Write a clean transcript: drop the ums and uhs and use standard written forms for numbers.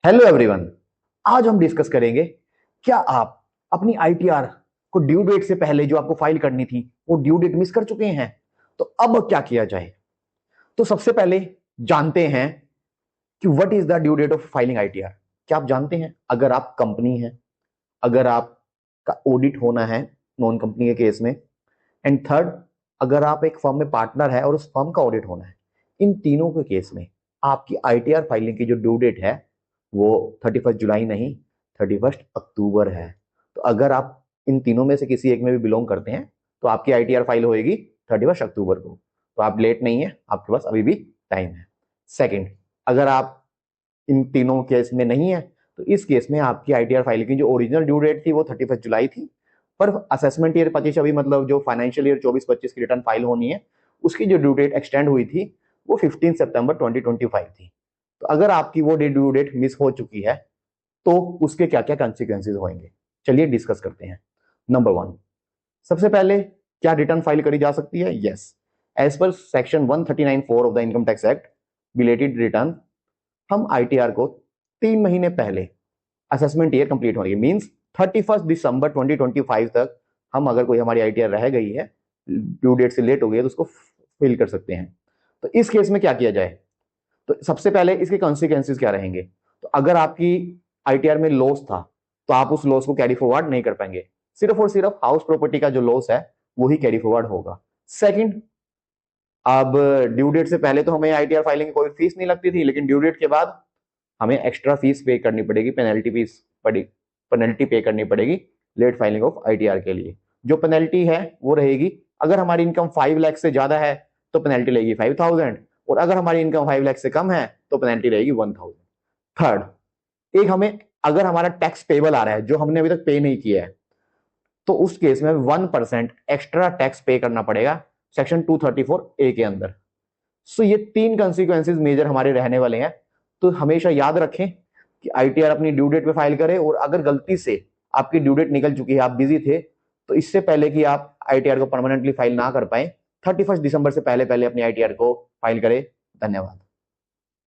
Hello everyone. आज हम discuss करेंगे क्या आप अपनी आईटीआर को ड्यू डेट से पहले जो आपको फाइल करनी थी वो ड्यू डेट मिस कर चुके हैं। तो अब क्या किया जाए। तो सबसे पहले जानते हैं कि what is the due date of filing ITR. क्या आप जानते हैं? अगर आप कंपनी है, अगर आपका ऑडिट होना है नॉन कंपनी के केस में, एंड थर्ड अगर आप एक फर्म में पार्टनर है और उस फर्म का ऑडिट होना है, इन तीनों के केस में आपकी आईटीआर फाइलिंग की जो ड्यू डेट है वो 31 जुलाई नहीं, 31 अक्टूबर है। तो अगर आप इन तीनों में से किसी एक में भी बिलोंग करते हैं तो आपकी आईटीआर फाइल होएगी 31 अक्टूबर को। तो आप लेट नहीं है, आपके पास अभी भी टाइम है। सेकेंड, अगर आप इन तीनों केस में नहीं है तो इस केस में आपकी आईटीआर फाइल की जो ओरिजिनल ड्यू डेट थी वो 31 जुलाई थी, पर असेसमेंट ईयर 25-26 मतलब जो फाइनेंशियल ईयर 24-25 की रिटर्न फाइल होनी है उसकी जो ड्यू डेट एक्सटेंड हुई थी वो 15 सितंबर 2025 थी। तो अगर आपकी वो ड्यू डेट मिस हो चुकी है तो उसके क्या क्या कॉन्सिक्वेंसेज होंगे, चलिए डिस्कस करते हैं। नंबर 1, सबसे पहले क्या रिटर्न फाइल करी जा सकती है? Yes, as per section 139(4) of the income tax act, belated return हम आईटीआर को 3 महीने पहले असेसमेंट ईयर कंप्लीट होगी, मींस 31 दिसंबर 2025 तक हम अगर कोई हमारी आईटीआर रह गई है, ड्यू डेट से लेट हो गई है, तो उसको फिल कर सकते हैं। तो इस केस में क्या किया जाए? तो सबसे पहले इसके कॉन्सिक्वेंसेज क्या रहेंगे। तो अगर आपकी आईटीआर में लॉस था तो आप उस लॉस को कैरी फॉरवर्ड नहीं कर पाएंगे, सिर्फ और सिर्फ हाउस प्रॉपर्टी का जो लॉस है वही कैरी फॉरवर्ड होगा। सेकंड, अब ड्यू डेट से पहले तो हमें आईटीआर फाइलिंग की कोई फीस नहीं लगती थी, लेकिन ड्यू डेट के बाद हमें एक्स्ट्रा फीस पे करनी पड़ेगी, पेनल्टी पे करनी पड़ेगी लेट फाइलिंग ऑफ आईटीआर के लिए। जो पेनल्टी है वो रहेगी, अगर हमारी इनकम 5 लाख से ज्यादा है तो पेनल्टी रहेगी 5,000, और अगर हमारी इनकम 5 लाख से कम है तो पेनल्टी रहेगी 1,000। थर्ड, एक हमें अगर हमारा टैक्स पेबल आ रहा है जो हमने अभी तक पे नहीं किया है तो उस केस में 1% एक्स्ट्रा टैक्स पे करना पड़ेगा सेक्शन 234A के अंदर। सो ये तीन कॉन्सिक्वेंसेज मेजर हमारे रहने वाले हैं। तो हमेशा याद रखें कि आईटीआर अपनी ड्यू डेट पे फाइल करें, और अगर गलती से आपकी ड्यू डेट निकल चुकी है, आप बिजी थे, तो इससे पहले कि आप आईटीआर को परमानेंटली फाइल ना कर पाए, 31 दिसंबर से पहले पहले अपनी आईटीआर को फाइल करें। धन्यवाद।